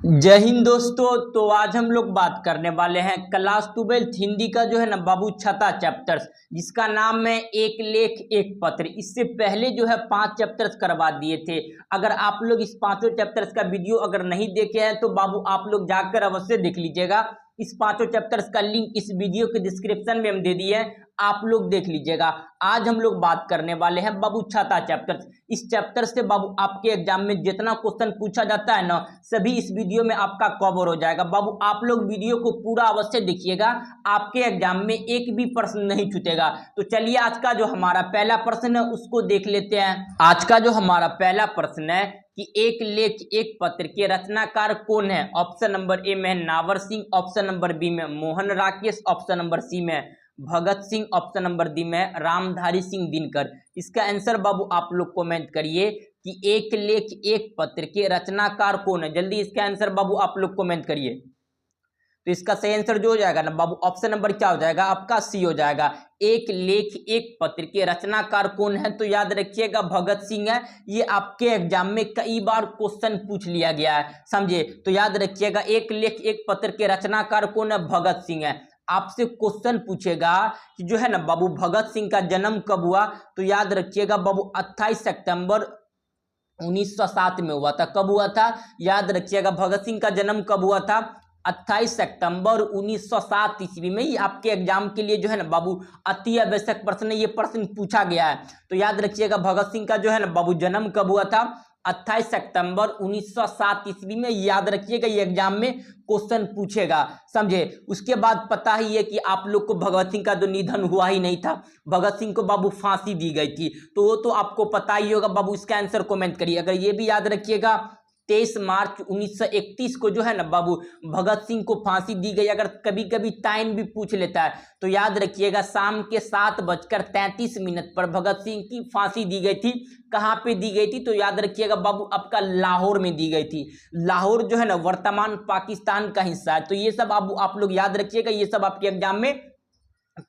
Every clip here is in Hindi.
जय हिंद दोस्तों। तो आज हम लोग बात करने वाले हैं क्लास 12 हिंदी का जो है ना बाबू छठा चैप्टर्स, जिसका नाम है एक लेख एक पत्र। इससे पहले जो है 5 चैप्टर्स करवा दिए थे। अगर आप लोग इस पांचों चैप्टर्स का वीडियो अगर नहीं देखे हैं तो बाबू आप लोग जाकर अवश्य देख लीजिएगा। इस पांचों चैप्टर्स का लिंक इस वीडियो के डिस्क्रिप्शन में हम दे दिए हैं, आप लोग देख लीजिएगा। आज हम लोग बात करने वाले हैं बाबू छठा चैप्टर। इस चैप्टर से बाबू आपके एग्जाम में जितना क्वेश्चन पूछा जाता है ना, सभी इस वीडियो में आपका कवर हो जाएगा। बाबू आप लोग वीडियो को पूरा अवश्य देखिएगा, आपके एग्जाम में एक भी प्रश्न नहीं छूटेगा। तो चलिए आज का जो हमारा पहला प्रश्न है उसको देख लेते हैं। आज का जो हमारा पहला प्रश्न है कि एक लेख एक पत्र के रचनाकार कौन है। ऑप्शन नंबर ए में Nawar Singh, option number B में Mohan Rakesh, option number C में Bhagat Singh, option number D में रामधारी सिंह दिनकर। इसका आंसर बाबू आप लोग कमेंट करिए कि एक लेख एक पत्र के रचनाकार कौन है। जल्दी इसका आंसर बाबू आप लोग कमेंट करिए। तो इसका सही आंसर जो हो जाएगा ना बाबू, ऑप्शन नंबर क्या हो जाएगा आपका, सी हो जाएगा। एक लेख एक पत्र के रचनाकार कौन है, तो याद रखिएगा भगत सिंह है। ये आपके एग्जाम में कई बार क्वेश्चन पूछ लिया गया है, समझे। तो याद रखिएगा एक लेख एक पत्र के रचनाकार कौन है, भगत सिंह है। आपसे क्वेश्चन पूछेगा कि जो है ना बाबू भगत सिंह का जन्म कब हुआ, तो याद रखिएगा बाबू 28 सितंबर 1907 में हुआ था। कब हुआ था, याद रखिएगा भगत सिंह का जन्म कब हुआ था, 28 सितंबर 1907 ईस्वी में। ये आपके एग्जाम के लिए जो है ना बाबू अति आवश्यक प्रश्न है, ये प्रश्न पूछा गया है। तो याद रखिएगा भगत सिंह का जो है ना बाबू जन्म कब हुआ था, 28 सितंबर 1907 ईस्वी में। याद रखिएगा ये एग्जाम में क्वेश्चन पूछेगा, समझे। उसके बाद पता ही है कि आप लोग को भगत सिंह का जो निधन हुआ ही नहीं था, भगत सिंह को बाबू फांसी दी गई थी। तो वो तो आपको पता ही होगा बाबू। इसका आंसर कमेंट करिए। अगर ये भी याद रखिएगा 23 मार्च 1931 को जो है ना बाबू भगत सिंह को फांसी दी गई। अगर कभी कभी टाइम भी पूछ लेता है तो याद रखिएगा शाम के 7:33 पर भगत सिंह की फांसी दी गई थी। कहाँ पे दी गई थी, तो याद रखिएगा बाबू आपका लाहौर में दी गई थी। लाहौर जो है ना वर्तमान पाकिस्तान का हिस्सा है। तो ये सब आप लोग याद रखिएगा, ये सब आपके एग्जाम में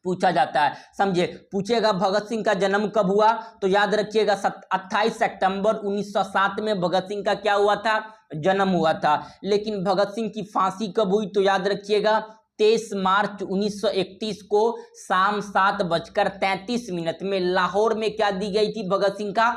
पूछा जाता है, समझे। पूछेगा भगत सिंह का जन्म कब हुआ, तो याद रखिएगा 28 सितंबर 1907 में भगत सिंह का क्या हुआ था, जन्म हुआ था। लेकिन भगत सिंह की फांसी कब हुई, तो याद रखिएगा 23 मार्च 1931 को शाम 7:33 में लाहौर में क्या दी गई थी, भगत सिंह का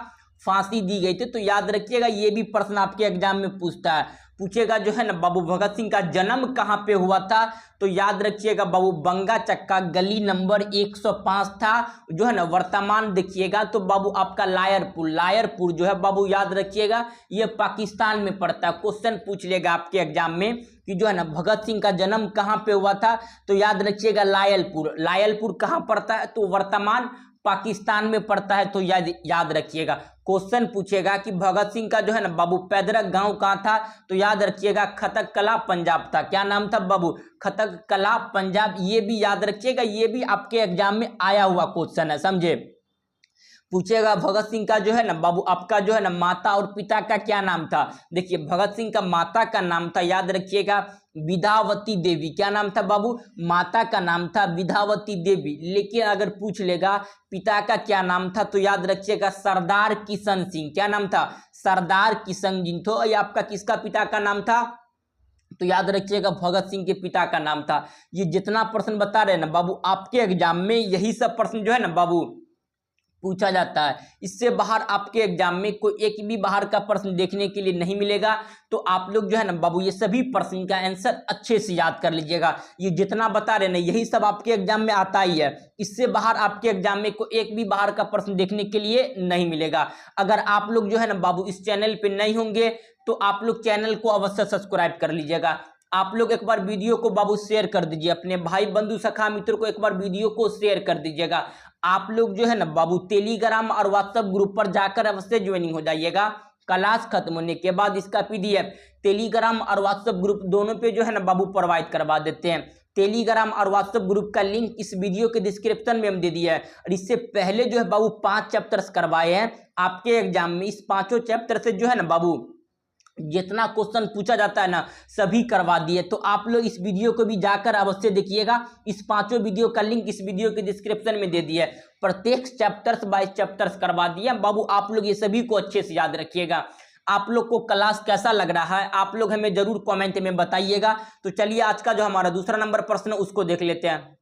फांसी दी गई थी। तो याद रखिएगा ये भी प्रश्न आपके एग्जाम में पूछता है। पूछेगा जो है ना बाबू भगत सिंह का जन्म कहाँ पे हुआ था, तो याद रखिएगा बाबू बंगा चक्का गली नंबर 105 था, जो है ना वर्तमान देखिएगा तो बाबू आपका लायरपुर जो है बाबू याद रखिएगा ये पाकिस्तान में पड़ता है। क्वेश्चन पूछ लेगा आपके एग्जाम में कि जो है ना भगत सिंह का जन्म कहाँ पे हुआ था, तो याद रखिएगा लायलपुर कहाँ पड़ता है, तो वर्तमान पाकिस्तान में पड़ता है। तो याद रखिएगा क्वेश्चन पूछेगा कि भगत सिंह का जो है ना बाबू पैदरक गांव कहाँ था, तो याद रखिएगा खटक कला पंजाब था। क्या नाम था बाबू, खटक कला पंजाब। ये भी याद रखिएगा, ये भी आपके एग्जाम में आया हुआ क्वेश्चन है, समझे। पूछेगा भगत सिंह का जो है ना बाबू आपका जो है ना माता और पिता का क्या नाम था। देखिए भगत सिंह का माता का नाम था, याद रखिएगा विधावती देवी। क्या नाम था बाबू, माता का नाम था विधावती देवी। लेकिन अगर पूछ लेगा पिता का क्या नाम था, तो याद रखिएगा सरदार किशन सिंह। क्या नाम था, सरदार किशन सिंह। तो ये आपका किसका पिता का नाम था, तो याद रखिएगा भगत सिंह के पिता का नाम था। ये जितना प्रश्न बता रहे हैं ना बाबू आपके एग्जाम में यही सब प्रश्न जो है ना बाबू पूछा जाता है। इससे बाहर आपके एग्जाम में कोई एक भी बाहर का प्रश्न देखने के लिए नहीं मिलेगा। तो आप लोग जो है ना बाबू ये सभी प्रश्न का आंसर अच्छे से याद कर लीजिएगा। ये जितना बता रहे ना यही सब आपके एग्जाम में आता ही है। इससे बाहर आपके एग्जाम में कोई एक भी बाहर का प्रश्न देखने के लिए नहीं मिलेगा। अगर आप लोग जो है ना बाबू इस चैनल पे नहीं होंगे तो आप लोग चैनल को अवश्य सब्सक्राइब कर लीजिएगा। आप लोग एक बार वीडियो को बाबू शेयर कर दीजिए, अपने भाई बंधु सखा मित्रों को एक बार वीडियो को शेयर कर दीजिएगा। आप लोग जो है ना बाबू टेलीग्राम और व्हाट्सएप ग्रुप पर जाकर अवश्य ज्वाइनिंग हो जाइएगा। क्लास खत्म होने के बाद इसका पीडीएफ टेलीग्राम और व्हाट्सएप ग्रुप दोनों पे जो है ना बाबू प्रोवाइड करवा देते हैं। टेलीग्राम और व्हाट्सएप ग्रुप का लिंक इस वीडियो के डिस्क्रिप्शन में हम दे दिया है। और इससे पहले जो है बाबू 5 चैप्टर्स करवाए हैं आपके एग्जाम में। इस 5 चैप्टर से जो है ना बाबू जितना क्वेश्चन पूछा जाता है ना सभी करवा दिए। तो आप लोग इस वीडियो को भी जाकर अवश्य देखिएगा। इस 5 वीडियो का लिंक इस वीडियो के डिस्क्रिप्शन में दे दिया है। प्रत्येक चैप्टर्स 22 चैप्टर्स करवा दिया बाबू। आप लोग ये सभी को अच्छे से याद रखिएगा। आप लोग को क्लास कैसा लग रहा है आप लोग हमें जरूर कमेंट में बताइएगा। तो चलिए आज का जो हमारा दूसरा नंबर प्रश्न है उसको देख लेते हैं।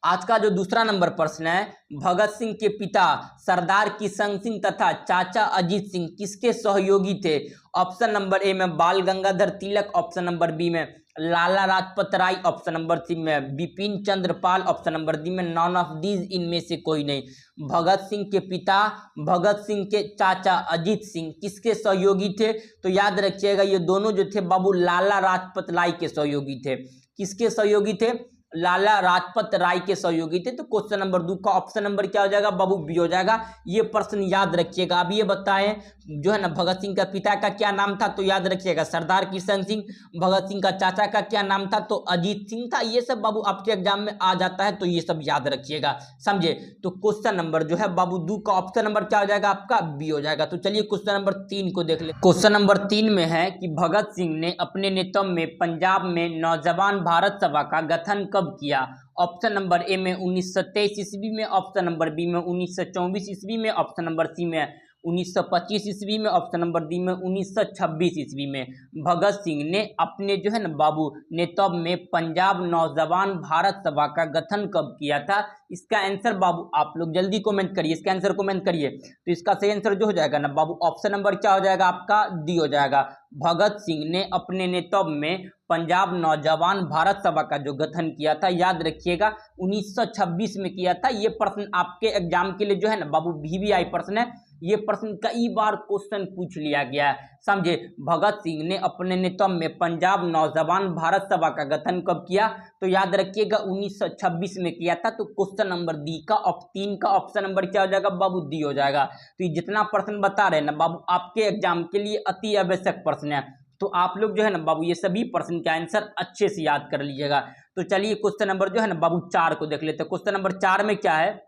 आज का जो दूसरा नंबर प्रश्न है, भगत सिंह के पिता सरदार किशन सिंह तथा चाचा अजीत सिंह किसके सहयोगी थे? ऑप्शन नंबर ए में बाल Gangadhar Tilak, option number B में Lala Lajpat Rai, option number C में Bipin Chandra Pal, option number D में नॉन ऑफ दीज, इनमें से कोई नहीं। भगत सिंह के पिता भगत सिंह के चाचा अजीत सिंह किसके सहयोगी थे? तो याद रखिएगा ये दोनों जो थे बाबू लाला लाजपत राय के सहयोगी थे। किसके सहयोगी थे? लाला लाजपत राय के सहयोगी थे। तो क्वेश्चन नंबर 2 का ऑप्शन नंबर क्या हो जाएगा बाबू? बी हो जाएगा। ये प्रश्न याद रखिएगा। अब ये बताएं जो है ना भगत सिंह का पिता का क्या नाम था? तो याद रखिएगा सरदार किशन सिंह। भगत सिंह का चाचा का क्या नाम था? तो अजीत सिंह था। ये सब बाबू आपके एग्जाम में आ जाता है, तो ये सब याद रखिएगा, समझे। तो क्वेश्चन नंबर जो है बाबू 2 का ऑप्शन नंबर क्या हो जाएगा आपका? बी हो जाएगा। तो चलिए क्वेश्चन नंबर 3 को देख ले। क्वेश्चन नंबर 3 में है कि भगत सिंह ने अपने नेतृत्व में पंजाब में नौजवान भारत सभा का गठन कब किया? ऑप्शन नंबर ए में 1923 ईस्वी में, ऑप्शन नंबर बी में 1924 ईस्वी में, ऑप्शन नंबर सी में 1925 ईस्वी में, ऑप्शन नंबर डी में 1926 ईस्वी में। भगत सिंह ने अपने जो है ना बाबू नेतृत्व में पंजाब नौजवान भारत सभा का गठन कब किया था? इसका आंसर बाबू आप लोग जल्दी कमेंट करिए, इसका आंसर कमेंट करिए। तो इसका सही आंसर जो हो जाएगा ना बाबू ऑप्शन नंबर क्या हो जाएगा आपका? डी हो जाएगा। भगत सिंह ने अपने नेतृत्व में पंजाब नौजवान भारत सभा का जो गठन किया था, याद रखिएगा 1926 में किया था। ये प्रश्न आपके एग्जाम के लिए जो है ना बाबू VVI प्रश्न है। ये प्रश्न कई बार क्वेश्चन पूछ लिया गया है, समझे। भगत सिंह ने अपने नेतृत्व में पंजाब नौजवान भारत सभा का गठन कब किया? तो याद रखिएगा 1926 में किया था। तो क्वेश्चन नंबर डी का 3 का ऑप्शन नंबर क्या हो जाएगा बाबू? डी हो जाएगा। तो ये जितना प्रश्न बता रहे हैं ना बाबू आपके एग्जाम के लिए अति आवश्यक प्रश्न है। तो आप लोग जो है ना बाबू ये सभी प्रश्न के आंसर अच्छे से याद कर लीजिएगा। तो चलिए क्वेश्चन नंबर जो है ना बाबू 4 को देख लेते हैं। क्वेश्चन नंबर 4 में क्या है?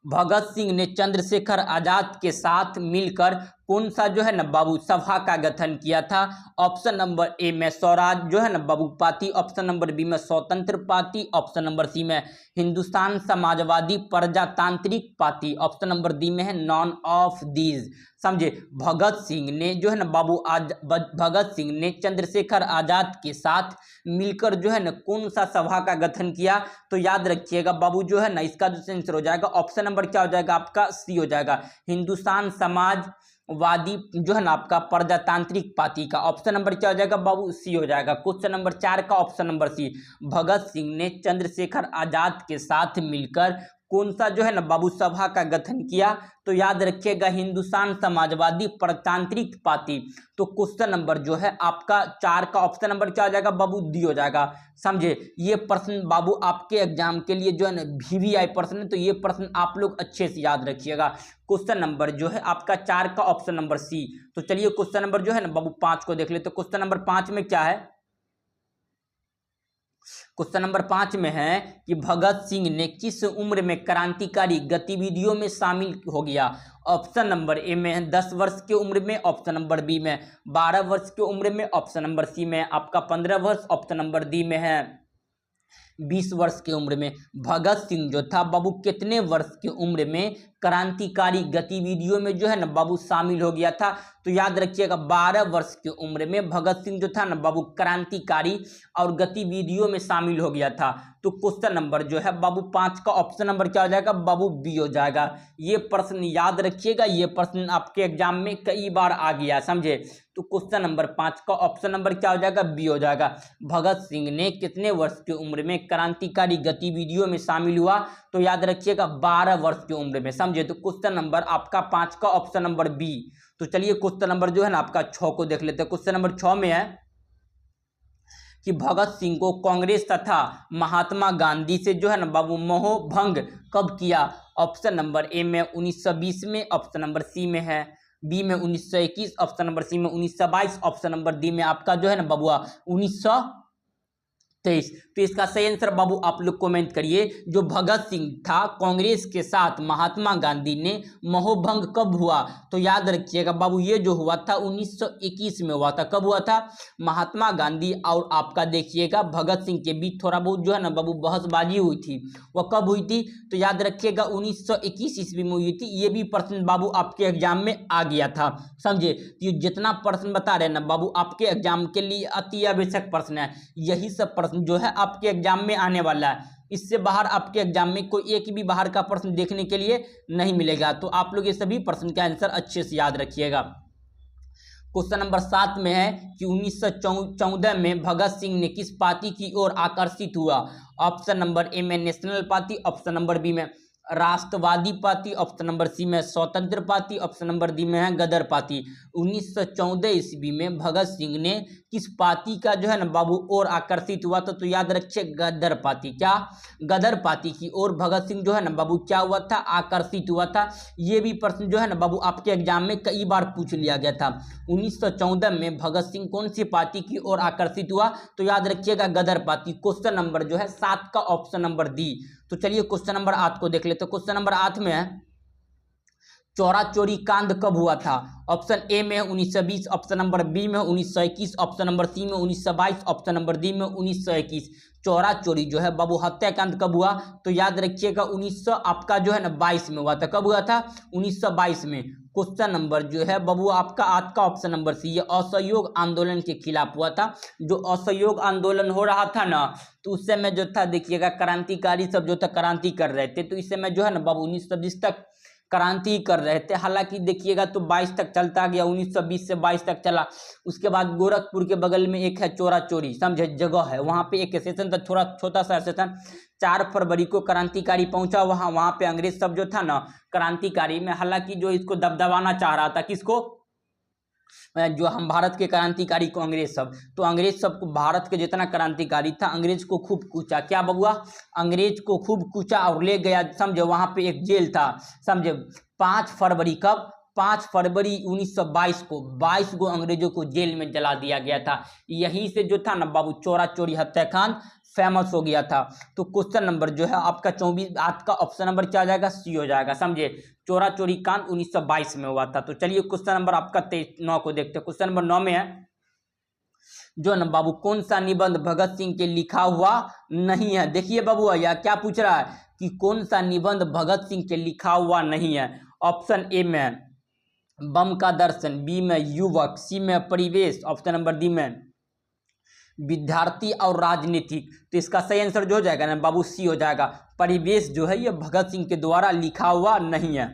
भगत सिंह ने चंद्रशेखर आजाद के साथ मिलकर कौन सा जो है ना बाबू सभा का गठन किया था? ऑप्शन नंबर ए में स्वराज जो है ना बाबू पार्टी, ऑप्शन नंबर बी में स्वतंत्र पार्टी, ऑप्शन नंबर सी में हिंदुस्तान समाजवादी प्रजातांत्रिक पार्टी, ऑप्शन नंबर डी में है नॉन ऑफ दीज, समझे। भगत सिंह ने जो है ना बाबू भगत सिंह ने चंद्रशेखर आजाद के साथ मिलकर जो है ना कौन सा सभा का गठन किया? तो याद रखिएगा बाबू जो है ना इसका जो आंसर हो जाएगा ऑप्शन नंबर क्या हो जाएगा आपका? सी हो जाएगा। हिंदुस्तान समाजवादी जो है ना आपका प्रजातांत्रिक पार्टी का ऑप्शन नंबर क्या हो जाएगा बाबू? सी हो जाएगा। क्वेश्चन नंबर 4 का ऑप्शन नंबर सी। भगत सिंह ने चंद्रशेखर आजाद के साथ मिलकर कौन सा जो है ना बाबू सभा का गठन किया? तो याद रखिएगा हिंदुस्तान समाजवादी प्रजातांत्रिक पार्टी। तो क्वेश्चन नंबर जो है आपका 4 का ऑप्शन नंबर क्या हो जाएगा बाबू? डी हो जाएगा, समझे। ये प्रश्न बाबू आपके एग्जाम के लिए जो है ना VVI प्रश्न है, तो ये प्रश्न आप लोग अच्छे से याद रखिएगा। क्वेश्चन नंबर जो है आपका 4 का ऑप्शन नंबर सी। तो चलिए क्वेश्चन नंबर जो है ना बाबू 5 को देख लेते। तो क्वेश्चन नंबर 5 में क्या है? क्वेश्चन नंबर 5 में है कि भगत सिंह ने किस उम्र में क्रांतिकारी गतिविधियों में शामिल हो गया? ऑप्शन नंबर ए में है 10 वर्ष की उम्र में, ऑप्शन नंबर बी में 12 वर्ष की उम्र में, ऑप्शन नंबर सी में आपका 15 वर्ष, ऑप्शन नंबर डी में है 20 वर्ष की उम्र में। भगत सिंह जो था बाबू कितने वर्ष की उम्र में क्रांतिकारी गतिविधियों में जो है ना बाबू शामिल हो गया था? तो याद रखिएगा 12 वर्ष की उम्र में भगत सिंह जो था ना बाबू क्रांतिकारी और गतिविधियों में शामिल हो गया था। तो क्वेश्चन नंबर जो है बाबू 5 का ऑप्शन नंबर क्या हो जाएगा बाबू? बी हो जाएगा। ये प्रश्न याद रखिएगा, ये प्रश्न आपके एग्जाम में कई बार आ गया, समझे। तो क्वेश्चन नंबर 5 का ऑप्शन नंबर क्या हो जाएगा? बी हो जाएगा। भगत सिंह ने कितने वर्ष की उम्र में क्रांतिकारी गतिविधियों में शामिल हुआ? तो याद रखिएगा 12 वर्ष की उम्र में, समझे। तो क्वेश्चन नंबर आपका 5 का ऑप्शन नंबर बी। तो चलिए क्वेश्चन नंबर जो है ना आपका 6 को देख लेते हैं। क्वेश्चन नंबर 6 में है कि भगत सिंह को कांग्रेस तथा महात्मा गांधी से जो है ना बाबू मोह भंग कब किया? ऑप्शन नंबर ए में 1920 में, ऑप्शन नंबर सी में है बी में 1921, ऑप्शन नंबर सी में 1922, ऑप्शन नंबर डी में आपका जो है ना बबुआ 1923 23। तो इसका सही आंसर बाबू आप लोग कमेंट करिए। जो भगत सिंह था कांग्रेस के साथ महात्मा गांधी ने मोहभंग कब हुआ? तो याद रखिएगा बाबू ये जो हुआ था 1921 में हुआ था। कब हुआ था? महात्मा गांधी और आपका देखिएगा भगत सिंह के बीच थोड़ा बहुत जो है ना बाबू बहसबाजी हुई थी। वह कब हुई थी? तो याद रखिएगा 1921 ईस्वी में हुई थी। ये भी प्रश्न बाबू आपके एग्जाम में आ गया था, समझे। ये जितना प्रश्न बता रहे हैं ना बाबू आपके एग्जाम के लिए अति आवश्यक प्रश्न है। यही सब प्रश्न जो है आपके एग्जाम में आने वाला है। इससे बाहर आपके एग्जाम में कोई एक भी बाहर का प्रश्न देखने के लिए नहीं मिलेगा। तो आप लोग ये सभी प्रश्न का आंसर अच्छे से याद रखिएगा। क्वेश्चन नंबर 7 में है कि 1914 में भगत सिंह ने किस पार्टी की ओर आकर्षित हुआ? ऑप्शन नंबर ए में national party, option number B में राष्ट्रवादी पार्टी, ऑप्शन नंबर सी में स्वतंत्र पार्टी, ऑप्शन नंबर डी में है गदर पार्टी। 1914 ईस्वी में भगत सिंह ने किस पार्टी का जो है ना बाबू और आकर्षित हुआ था? तो याद रखिए गदर पार्टी। क्या? गदर पार्टी की ओर भगत सिंह जो है ना बाबू क्या हुआ था? आकर्षित हुआ था। ये भी प्रश्न जो है ना बाबू आपके एग्जाम में कई बार पूछ लिया गया था। 1914 में भगत सिंह कौन सी पार्टी की ओर आकर्षित हुआ? तो याद रखिएगा गदर पार्टी। क्वेश्चन नंबर जो है 7 का ऑप्शन नंबर डी। तो चलिए क्वेश्चन नंबर 8 को देख लेते। तो क्वेश्चन नंबर 8 में है चौरा चोरी कांड कब हुआ था? ऑप्शन ए में 1920, ऑप्शन नंबर बी में 1921, ऑप्शन नंबर सी में 1922, ऑप्शन नंबर डी में 1921। चौरा चोरी जो है बाबू हत्याकांड कब हुआ? तो याद रखिएगा 1900 आपका जो है ना 22 में हुआ था। कब हुआ था? 1922 में। क्वेश्चन नंबर जो है बाबू आपका 8 का ऑप्शन नंबर सी, ये असहयोग आंदोलन के खिलाफ हुआ था। जो असहयोग आंदोलन हो रहा था ना तो उस समय जो था देखिएगा क्रांतिकारी सब जो था क्रांति कर रहे थे। तो इस समय जो है ना बाबू 1920 तक क्रांति कर रहे थे। हालांकि देखिएगा तो 22 तक चलता गया, 1920 से 22 तक चला। उसके बाद गोरखपुर के बगल में एक है चौरा चोरी, समझे जगह है, वहां पे एक स्टेशन था, थोड़ा छोटा सा स्टेशन। 4 फरवरी को क्रांतिकारी पहुंचा वहां पे अंग्रेज सब जो था ना क्रांतिकारी में, हालांकि जो इसको दबदबाना चाह रहा था, किसको? जो हम भारत के क्रांतिकारी को अंग्रेज सब, तो अंग्रेज सब को भारत के जितना क्रांतिकारी था अंग्रेज को खूब कूचा। क्या बबुआ? अंग्रेज को खूब कूचा और ले गया, समझे वहां पे एक जेल था, समझे 5 फरवरी। कब? 5 फरवरी 1922 को 22 को अंग्रेजों को जेल में जला दिया गया था। यहीं से जो था ना बाबू चौरा चोरी हत्याकांड फेमस हो गया था। तो क्वेश्चन नंबर जो है आपका 24 8 का ऑप्शन नंबर क्या हो जाएगा? सी हो जाएगा, समझे। चौरा चोरी कांड 1922 में हुआ था। तो चलिए क्वेश्चन नंबर आपका 9 को देखते हैं। क्वेश्चन नंबर 9 में है जो ना बाबू कौन सा निबंध भगत सिंह के लिखा हुआ नहीं है? देखिए बाबू या क्या पूछ रहा है कि कौन सा निबंध भगत सिंह के लिखा हुआ नहीं है। ऑप्शन ए में बम का दर्शन, बी में युवक, सी में परिवेश, ऑप्शन नंबर डी में विद्यार्थी और राजनीतिक। तो इसका सही आंसर जो हो जाएगा ना बाबू सी हो जाएगा। परिवेश जो है ये भगत सिंह के द्वारा लिखा हुआ नहीं है।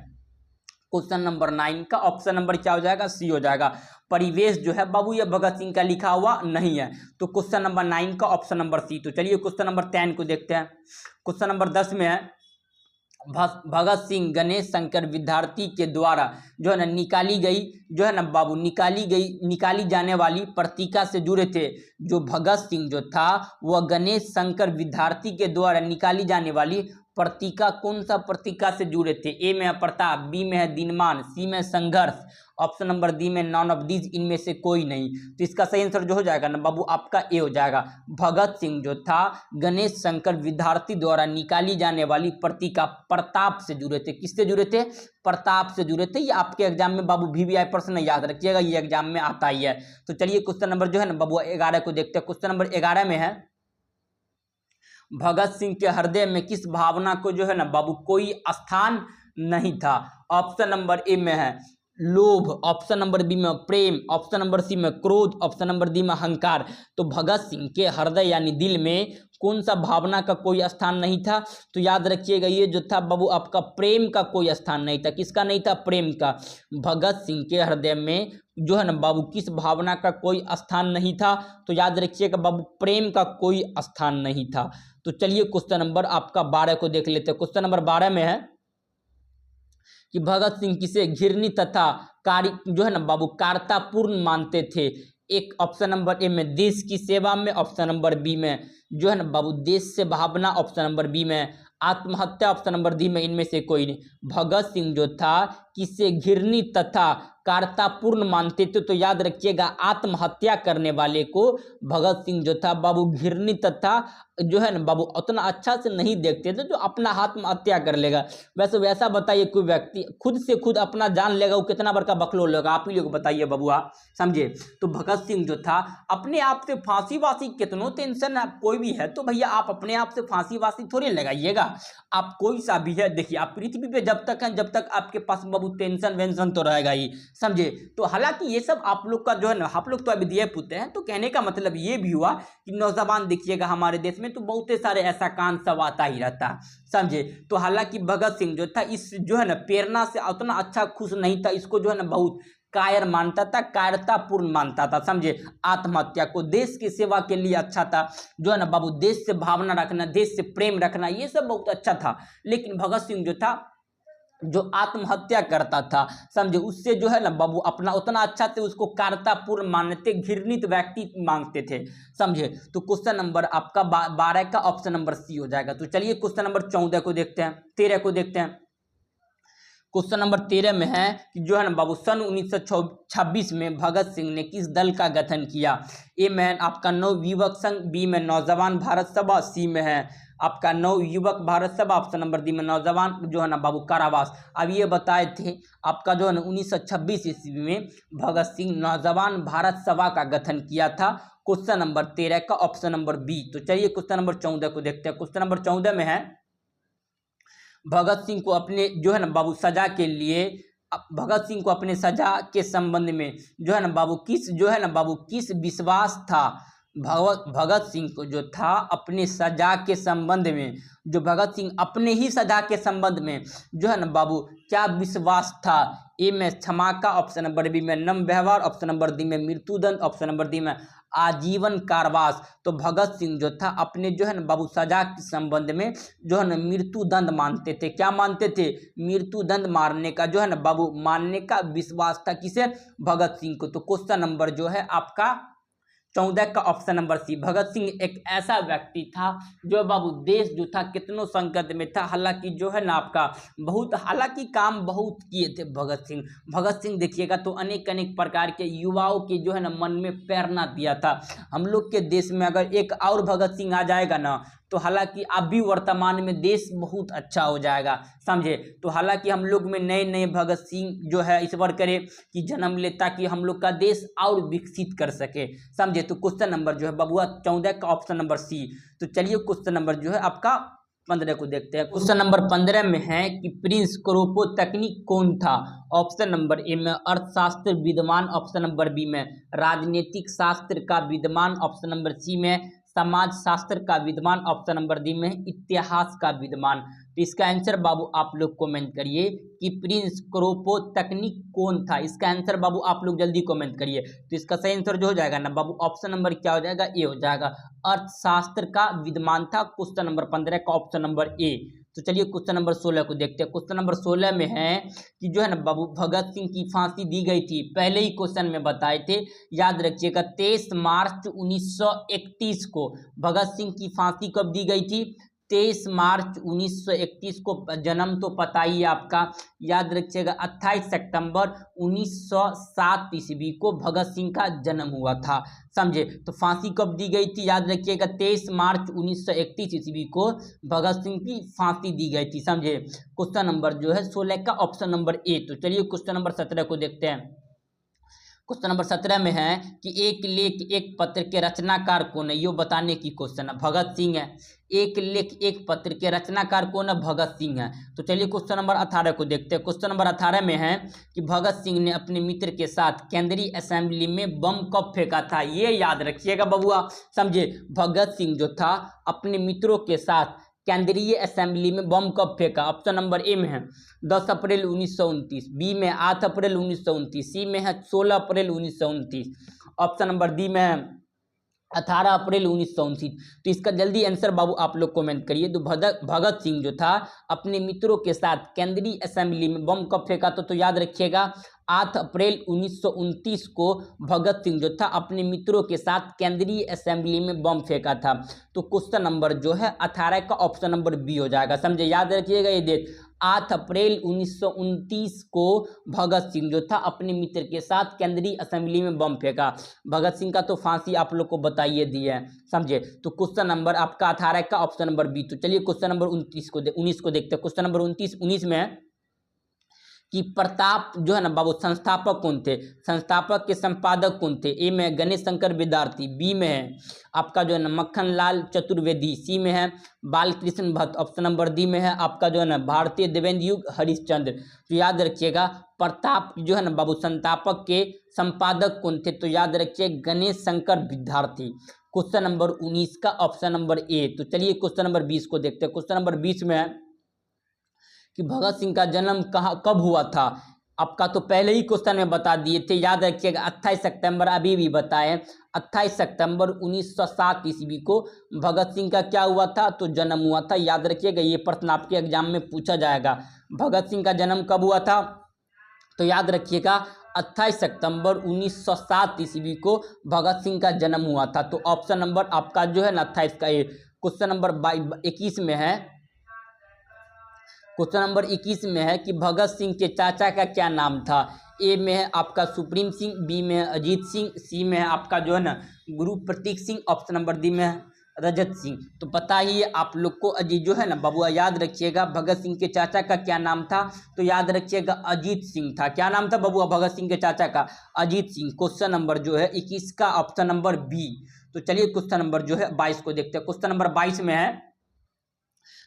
क्वेश्चन नंबर 9 का ऑप्शन नंबर क्या हो जाएगा? सी हो जाएगा। परिवेश जो है बाबू ये भगत सिंह का लिखा हुआ नहीं है। तो क्वेश्चन नंबर 9 का ऑप्शन नंबर सी। तो चलिए क्वेश्चन नंबर 10 को देखते हैं। क्वेश्चन नंबर 10 में है भगत सिंह गणेश शंकर विद्यार्थी के द्वारा जो है ना निकाली गई जो है ना बाबू निकाली जाने वाली पत्रिका से जुड़े थे। जो भगत सिंह जो था वह गणेश शंकर विद्यार्थी के द्वारा निकाली जाने वाली पत्रिका कौन सा पत्रिका से जुड़े थे? ए में है प्रताप, बी में है दिनमान, सी में संघर्ष, ऑप्शन नंबर डी में नॉन ऑफ दीज, इनमें से कोई नहीं। तो इसका सही आंसर जो हो जाएगा ना बाबू आपका ए हो जाएगा। भगत सिंह जो था गणेश शंकर विद्यार्थी द्वारा निकाली जाने वाली पत्रिका प्रताप से जुड़े थे। किससे जुड़े थे? प्रताप से जुड़े थे। ये आपके एग्जाम में बाबू VVI प्रश्न याद रखिएगा, ये एग्जाम में आता ही है। तो चलिए क्वेश्चन नंबर जो है ना बाबू 11 को देखते हैं। क्वेश्चन नंबर 11 में है भगत सिंह के हृदय में किस भावना को जो है ना बाबू कोई स्थान नहीं था? ऑप्शन नंबर ए में है लोभ, ऑप्शन नंबर बी में प्रेम, ऑप्शन नंबर सी में क्रोध, ऑप्शन नंबर डी में अहंकार। तो भगत सिंह के हृदय यानी दिल में कौन सा भावना का कोई स्थान नहीं था? तो याद रखिएगा ये जो था बाबू आपका प्रेम का कोई स्थान नहीं था। किसका नहीं था? प्रेम का। भगत सिंह के हृदय में जो है ना बाबू किस भावना का कोई स्थान नहीं था? तो याद रखिएगा बाबू प्रेम का कोई स्थान नहीं था। तो चलिए क्वेश्चन नंबर आपका 12 को देख लेते हैं। क्वेश्चन नंबर 12 में है कि भगत सिंह किसे घृणित तथा कार्य जो है ना बाबू कार्तापूर्ण मानते थे? एक ऑप्शन नंबर ए में देश की सेवा में, ऑप्शन नंबर बी में जो है ना बाबू देश से भावना, ऑप्शन नंबर बी में आत्महत्या, ऑप्शन नंबर डी में इनमें से कोई नहीं। भगत सिंह जो था किसे घृणी तथा कार्तापूर्ण मानते थे? तो याद रखिएगा आत्महत्या करने वाले को भगत सिंह जो था बाबू घृणी तथा जो है ना बाबू उतना अच्छा से नहीं देखते थे, जो अपना आत्महत्या कर लेगा। वैसे वैसा बताइए कोई व्यक्ति खुद से खुद अपना जान लेगा, वो कितना बड़का बकलोल होगा, आप ही लोग बताइए बबुआ, समझे। तो भगत सिंह जो था अपने आप से फांसी वासी, कितनों टेंशन कोई भी है तो भैया आप अपने आप से फांसी वासी थोड़ी लगाइएगा। आप कोई सा भी है, देखिए आप पृथ्वी पे जब तक हैं जब तक आपके पास बाबू टेंशन वेंशन तो रहेगा ही, समझे। तो हालांकि ये सब आप लोग का जो है ना, आप लोग तो अभी दिए पुते हैं, तो कहने का मतलब ये भी हुआ कि नौजवान देखिएगा हमारे देश में तो बहुत सारे ऐसा कांड सब आता ही रहता है, समझे। तो हालांकि भगत सिंह जो था इस जो है ना प्रेरणा से उतना अच्छा खुश नहीं था, इसको जो है ना बहुत कायर मानता था, कायरतापूर्ण मानता था, समझे। आत्महत्या को देश की सेवा के लिए अच्छा था, जो है ना बाबू देश से भावना रखना, देश से प्रेम रखना, ये सब बहुत अच्छा था। लेकिन भगत सिंह जो था जो आत्महत्या करता था, समझे, उससे जो है ना बाबू अपना उतना अच्छा थे, उसको कायरतापूर्ण मानते, घृणित व्यक्ति मांगते थे, समझे। तो क्वेश्चन नंबर आपका 12 का ऑप्शन नंबर सी हो जाएगा। तो चलिए क्वेश्चन नंबर 14 को देखते हैं, 13 को देखते हैं। क्वेश्चन नंबर 13 में है कि जो है ना बाबू सन 1926 में भगत सिंह ने किस दल का गठन किया? ए में आपका नव युवक संघ, बी में नौजवान भारत सभा, सी में है आपका नव युवक भारत सभा, ऑप्शन नंबर डी में नौजवान जो है ना बाबू कारावास। अब ये बताए थे आपका जो है ना 1926 ईस्वी में भगत सिंह नौजवान भारत सभा का गठन किया था। क्वेश्चन नंबर 13 का ऑप्शन नंबर बी। तो चलिए क्वेश्चन नंबर 14 को देखते हैं। क्वेश्चन नंबर 14 में है भगत सिंह को अपने जो है ना बाबू सजा के लिए, भगत सिंह को अपने सजा के संबंध में जो है ना बाबू किस विश्वास था? भगत सिंह को जो था अपने सजा के संबंध में, जो भगत सिंह अपने ही सजा के संबंध में जो है ना बाबू क्या विश्वास था? ए में क्षमा का, ऑप्शन नंबर बी में नम व्यवहार, ऑप्शन नंबर डी में मृत्युदंड, ऑप्शन नंबर डी में आजीवन कारावास। तो भगत सिंह जो था अपने जो है ना बाबू सजा के संबंध में जो है ना मृत्युदंड मानते थे। क्या मानते थे? मृत्युदंड मारने का जो है ना बाबू मानने का विश्वास था किसे? भगत सिंह को। तो क्वेश्चन नंबर जो है आपका 14 का ऑप्शन नंबर सी। भगत सिंह एक ऐसा व्यक्ति था जो बाबू देश जो था कितनों संकट में था, हालांकि जो है ना आपका हालांकि काम बहुत किए थे भगत सिंह। भगत सिंह देखिएगा तो अनेक अनेक प्रकार के युवाओं के जो है ना मन में प्रेरणा दिया था। हम लोग के देश में अगर एक और भगत सिंह आ जाएगा ना तो हालांकि अभी वर्तमान में देश बहुत अच्छा हो जाएगा, समझे। तो हालांकि हम लोग में नए नए भगत सिंह जो है ईश्वर करे कि जन्म ले ताकि हम लोग का देश और विकसित कर सके, समझे। तो क्वेश्चन नंबर जो है बबुआ 14 का ऑप्शन नंबर सी। तो चलिए क्वेश्चन नंबर जो है आपका 15 को देखते हैं। क्वेश्चन नंबर 15 में है कि प्रिंस क्रोपोतकनिक कौन था? ऑप्शन नंबर ए में अर्थशास्त्र विद्वान, ऑप्शन नंबर बी में राजनीतिक शास्त्र का विद्वान, ऑप्शन नंबर सी में समाज शास्त्र का विद्वान, ऑप्शन नंबर डी में इतिहास का विद्वान। तो इसका आंसर बाबू आप लोग कमेंट करिए कि प्रिंस क्रोपोतकनिक कौन था। इसका आंसर बाबू आप लोग जल्दी कमेंट करिए। तो इसका सही आंसर जो हो जाएगा ना बाबू ऑप्शन नंबर क्या हो जाएगा? ए हो जाएगा, अर्थशास्त्र का विद्वान था। क्वेश्चन नंबर 15 का ऑप्शन नंबर ए। तो चलिए क्वेश्चन नंबर 16 को देखते हैं। क्वेश्चन नंबर 16 में है कि जो है ना बाबू भगत सिंह की फांसी दी गई थी, पहले ही क्वेश्चन में बताए थे, याद रखिएगा 23 मार्च 1931 को भगत सिंह की फांसी कब दी गई थी? 23 मार्च 1931 को। जन्म तो पता ही है आपका, याद रखिएगा 28 सितंबर 1907 ईस्वी को भगत सिंह का जन्म हुआ था, समझे। तो फांसी कब दी गई थी? याद रखिएगा 23 मार्च 1931 ईस्वी को भगत सिंह की फांसी दी गई थी, समझे। क्वेश्चन नंबर जो है 16 का ऑप्शन नंबर ए। तो चलिए क्वेश्चन नंबर 17 को देखते हैं। क्वेश्चन नंबर 17 में है कि एक लेख एक पत्र के रचनाकार कौन है? यो बताने की क्वेश्चन है। भगत सिंह है। एक लेख एक पत्र के रचनाकार कौन है? भगत सिंह है। तो चलिए क्वेश्चन नंबर 18 को देखते हैं। क्वेश्चन नंबर 18 में है कि भगत सिंह ने अपने मित्र के साथ केंद्रीय असेंबली में बम कब फेंका था? ये याद रखिएगा बबुआ, समझे। भगत सिंह जो था अपने मित्रों के साथ केंद्रीय असेंबली में बम कब फेंका? ऑप्शन नंबर ए में है 10 अप्रैल 1929, बी में 8 अप्रैल 1929, सी में है 16 अप्रैल 1929, ऑप्शन नंबर डी में है 18 अप्रैल 1929। तो इसका जल्दी आंसर बाबू आप लोग कमेंट करिए। तो भगत सिंह जो था अपने मित्रों के साथ केंद्रीय असेंबली में बम कब फेंका था? तो याद रखिएगा 8 अप्रैल 1929 को भगत सिंह जो था अपने मित्रों के साथ केंद्रीय असेंबली में बम फेंका था। तो क्वेश्चन नंबर जो है 18 का ऑप्शन नंबर बी हो जाएगा, समझे। याद रखिएगा ये डेट 8 अप्रैल 1929 को भगत सिंह जो था अपने मित्र के साथ केंद्रीय असेंबली में बम फेंका। भगत सिंह का तो फांसी आप लोग को बताइए दी है, समझे। तो क्वेश्चन नंबर आपका 18 का ऑप्शन नंबर बी। तो चलिए क्वेश्चन नंबर 19 को देखते हैं। क्वेश्चन नंबर 19 में है कि प्रताप जो है ना बाबू संस्थापक कौन थे, संस्थापक के संपादक कौन थे। ए में गणेश शंकर विद्यार्थी, बी में है आपका जो है ना मक्खन लाल चतुर्वेदी, सी में है Balkrishna Bhatt, option number D में है आपका जो है ना भारतीय देवेंद्र युग हरिश्चंद्र। तो याद रखिएगा प्रताप जो है ना बाबू संस्थापक के संपादक कौन थे, तो याद रखिए गणेश शंकर विद्यार्थी। क्वेश्चन नंबर 19 का ऑप्शन नंबर ए। तो चलिए क्वेश्चन नंबर 20 को देखते हैं। क्वेश्चन नंबर 20 में है कि भगत सिंह का जन्म कब हुआ था। आपका तो पहले ही क्वेश्चन में बता दिए थे, याद रखिएगा 28 सितंबर, अभी भी बताएं 28 सितंबर 1907 ईस्वी को भगत सिंह का क्या हुआ था, तो जन्म हुआ था। याद रखिएगा ये प्रश्न आपके एग्जाम में पूछा जाएगा, भगत सिंह का जन्म कब हुआ था। तो याद रखिएगा 28 सितंबर 1907 ईस्वी को भगत सिंह का जन्म हुआ था। तो ऑप्शन नंबर आपका जो है ना 28 का ए। क्वेश्चन नंबर 21 में है, क्वेश्चन नंबर 21 में है कि भगत सिंह के चाचा का क्या नाम था। ए में है आपका सुप्रीम सिंह, बी में है अजीत सिंह, सी में है आपका जो है ना गुरु प्रतीक सिंह, ऑप्शन नंबर डी में है रजत सिंह। तो पता ही है आप लोग को अजीत जो है ना बबुआ, याद रखिएगा भगत सिंह के चाचा का क्या नाम था, तो याद रखिएगा अजीत सिंह था। क्या नाम था बबुआ भगत सिंह के चाचा का, अजीत सिंह। क्वेश्चन नंबर जो है 21 का ऑप्शन नंबर बी। तो चलिए क्वेश्चन नंबर जो है 22 को देखते हैं। क्वेश्चन नंबर 22 में है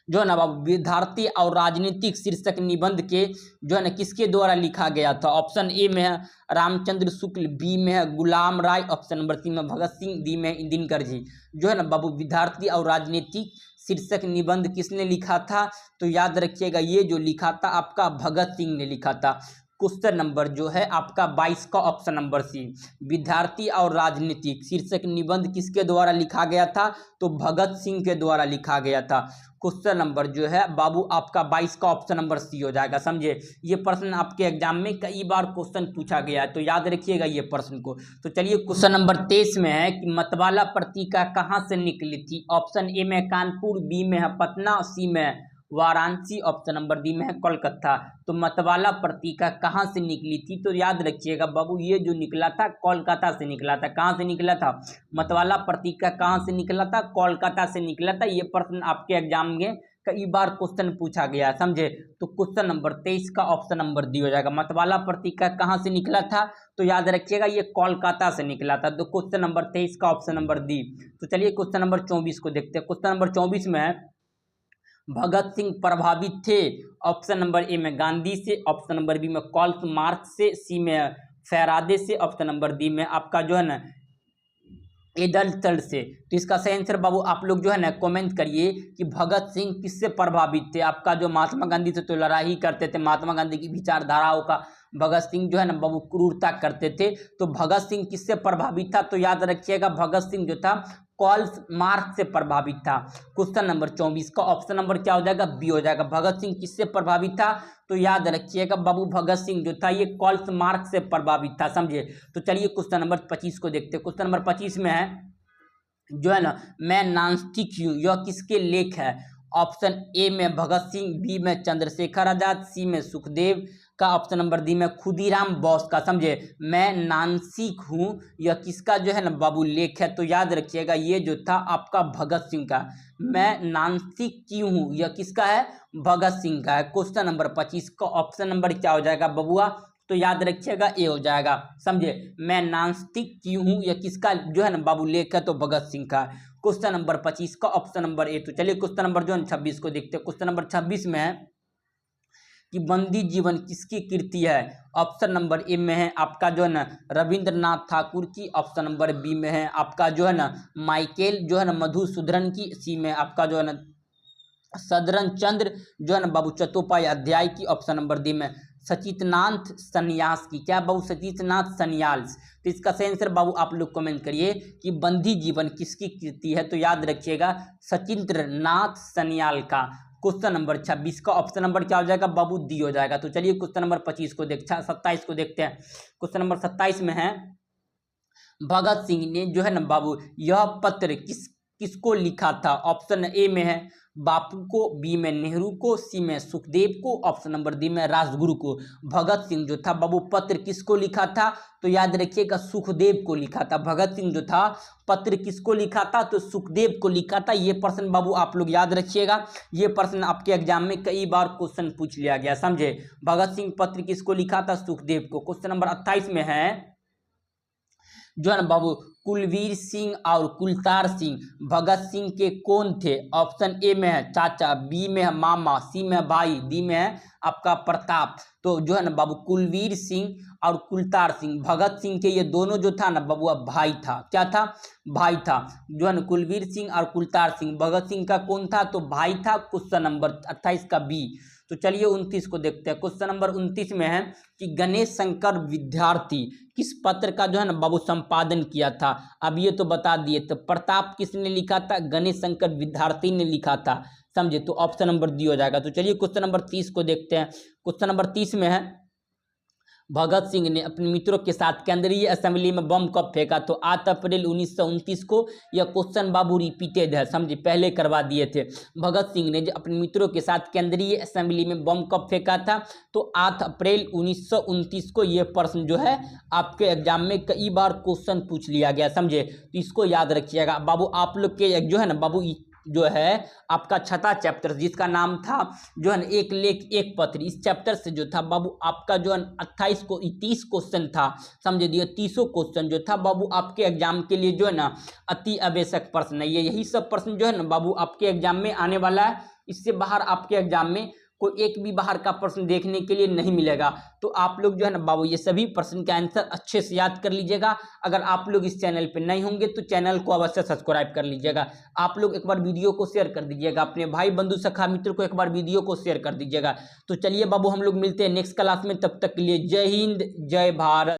जो है ना विद्यार्थी और राजनीतिक शीर्षक निबंध के जो है ना किसके द्वारा लिखा गया था। ऑप्शन ए में है रामचंद्र शुक्ल, बी में है गुलाम राय, ऑप्शन नंबर सी में भगत सिंह, डी में दिनकर जी। जो है ना बाबू विद्यार्थी और राजनीतिक शीर्षक निबंध किसने लिखा था, तो याद रखिएगा ये जो लिखा था आपका भगत सिंह ने लिखा था। क्वेश्चन नंबर जो है आपका 22 का ऑप्शन नंबर सी, विद्यार्थी और राजनीतिक शीर्षक निबंध किसके द्वारा लिखा गया था, तो भगत सिंह के द्वारा लिखा गया था। क्वेश्चन नंबर जो है बाबू आपका 22 का ऑप्शन नंबर सी हो जाएगा, समझे। ये प्रश्न आपके एग्जाम में कई बार क्वेश्चन पूछा गया है, तो याद रखिएगा ये प्रश्न को। तो चलिए क्वेश्चन नंबर 23 में है कि मतवाला पत्रिका कहाँ से निकली थी। ऑप्शन ए में कानपुर, बी में है पटना, सी में वाराणसी, ऑप्शन नंबर डी में है कोलकाता। तो मतवाला पत्रिका कहाँ से निकली थी, तो याद रखिएगा बाबू ये जो निकला था कोलकाता से निकला था। कहाँ से निकला था, मतवाला पत्रिका कहाँ से निकला था, कोलकाता से निकला था। ये प्रश्न आपके एग्जाम में कई बार क्वेश्चन पूछा गया, समझे। तो क्वेश्चन नंबर 23 का ऑप्शन नंबर डी हो जाएगा। मतवाला पत्रिका कहाँ से निकला था, तो याद रखिएगा ये कोलकाता से निकला था। तो क्वेश्चन नंबर 23 का ऑप्शन नंबर डी। तो चलिए क्वेश्चन नंबर 24 को देखते हैं। क्वेश्चन नंबर 24 में है भगत सिंह प्रभावित थे। ऑप्शन नंबर ए में गांधी से, ऑप्शन नंबर बी में कार्ल मार्क्स से, सी में फैराडे से, ऑप्शन नंबर डी में आपका जो है ना एडल्टन से। तो इसका सही आंसर बाबू आप लोग जो है ना कमेंट करिए कि भगत सिंह किससे प्रभावित थे। आपका जो महात्मा गांधी से तो लड़ाई करते थे, महात्मा गांधी की विचारधाराओं का भगत सिंह जो है ना बाबू क्रूरता करते थे। तो भगत सिंह किससे प्रभावित था, तो याद रखिएगा भगत सिंह जो था कार्ल मार्क्स से प्रभावित था। क्वेश्चन नंबर 24 का ऑप्शन नंबर क्या हो जाएगा, बी हो जाएगा। भगत सिंह किससे प्रभावित था, तो याद रखिएगा बाबू भगत सिंह जो था ये कार्ल मार्क्स से प्रभावित था, समझिए। तो चलिए क्वेश्चन नंबर 25 को देखते हैं। क्वेश्चन नंबर 25 में है जो है ना मैं नास्तिक हूँ, यह किसके लेख है। ऑप्शन ए में भगत सिंह, बी में चंद्रशेखर आजाद, सी में सुखदेव का, ऑप्शन नंबर डी में खुदीराम बोस का, समझे। मैं नास्तिक हूँ यह किसका जो है ना बाबू लेख है, तो याद रखिएगा ये जो था आपका भगत सिंह का। मैं नास्तिक क्यों हूँ यह किसका है, भगत सिंह का है। क्वेश्चन नंबर 25 का ऑप्शन नंबर क्या हो जाएगा बबुआ, तो याद रखिएगा ए हो जाएगा, समझे। मैं नास्तिक क्यों हूँ यह किसका जो है ना बाबू लेख है, तो भगत सिंह का। क्वेश्चन नंबर 25 का ऑप्शन नंबर ए। तो चलिए क्वेश्चन नंबर जो है 26 को देखते हैं। क्वेश्चन नंबर 26 में है कि बंदी जीवन किसकी कृति है। ऑप्शन नंबर ए में है आपका जो है ना रविंद्रनाथ ठाकुर की, ऑप्शन नंबर बी में है आपका जो है ना माइकेल जो है ना मधुसूदन की, सी में आपका जो है ना सदरन चंद्र जो है ना बाबू चट्टोपाध्याय की, ऑप्शन नंबर डी में सचितनाथ सन्यास की। क्या बाबू, सचितनाथ सन्यास। तो इसका सही आंसर बाबू आप लोग कमेंट करिए कि बंदी जीवन किसकी कृति है, तो याद रखिएगा सचिंद्रनाथ सन्याल का। क्वेश्चन नंबर 26 का ऑप्शन नंबर क्या हो जाएगा बाबू, डी हो जाएगा। तो चलिए क्वेश्चन नंबर 27 को देखते हैं। क्वेश्चन नंबर 27 में है भगत सिंह ने जो है ना बाबू यह पत्र किसको लिखा था? ऑप्शन ए में है बापू को, बी में नेहरू को, सी में सुखदेव को, ऑप्शन नंबर डी में राजगुरु को। भगत सिंह जो था बाबू पत्र किसको लिखा था? तो याद रखिएगा सुखदेव को लिखा था। भगत सिंह जो था पत्र किसको लिखा था? तो सुखदेव को लिखा था। ये प्रश्न बाबू आप लोग याद रखिएगा, ये प्रश्न आपके एग्जाम में कई बार क्वेश्चन पूछ लिया गया, समझे। भगत सिंह पत्र किसको लिखा था? सुखदेव को। क्वेश्चन नंबर 28 में है जो है ना बाबू कुलवीर सिंह और कुलतार सिंह भगत सिंह के कौन थे? ऑप्शन ए में है चाचा, बी में है मामा, सी में है भाई, डी में है आपका प्रताप। तो जो है ना बाबू कुलवीर सिंह और कुलतार सिंह भगत सिंह के ये दोनों जो था ना बाबू अब भाई था। क्या था? भाई था। जो है ना कुलवीर सिंह और कुलतार सिंह भगत सिंह का कौन था? तो भाई था। क्वेश्चन नंबर 28 का बी। तो चलिए 29 को देखते हैं। क्वेश्चन नंबर 29 में है कि गणेश शंकर विद्यार्थी किस पत्र का जो है ना बाबू संपादन किया था? अब ये तो बता दिए। तो प्रताप किसने लिखा था? गणेश शंकर विद्यार्थी ने लिखा था, समझे। तो ऑप्शन नंबर डी हो जाएगा। तो चलिए क्वेश्चन नंबर 30 को देखते हैं। क्वेश्चन नंबर 30 में है भगत सिंह ने अपने मित्रों के साथ केंद्रीय असेंबली में बम कब फेंका? तो 8 अप्रैल 1929 को। यह क्वेश्चन बाबू रिपीटेड है, समझे, पहले करवा दिए थे। भगत सिंह ने अपने मित्रों के साथ केंद्रीय असेंबली में बम कब फेंका था? तो 8 अप्रैल 1929 को। यह प्रश्न जो है आपके एग्जाम में कई बार क्वेश्चन पूछ लिया गया, समझे। तो इसको याद रखिएगा बाबू। आप लोग के जो है ना बाबू जो है आपका छठा चैप्टर जिसका नाम था जो है ना एक लेख एक पत्र, इस चैप्टर से जो था बाबू आपका जो है 28 को 30 क्वेश्चन था, समझे दिए। 30 क्वेश्चन जो था बाबू आपके एग्जाम के लिए जो है ना अति आवश्यक प्रश्न है। यही सब प्रश्न जो है ना बाबू आपके एग्जाम में आने वाला है। इससे बाहर आपके एग्जाम में कोई एक भी बाहर का प्रश्न देखने के लिए नहीं मिलेगा। तो आप लोग जो है ना बाबू ये सभी प्रश्न का आंसर अच्छे से याद कर लीजिएगा। अगर आप लोग इस चैनल पे नए होंगे तो चैनल को अवश्य सब्सक्राइब कर लीजिएगा। आप लोग एक बार वीडियो को शेयर कर दीजिएगा, अपने भाई बंधु सखा मित्र को एक बार वीडियो को शेयर कर दीजिएगा। तो चलिए बाबू हम लोग मिलते हैं नेक्स्ट क्लास में, तब तक के लिए जय हिंद जय भारत।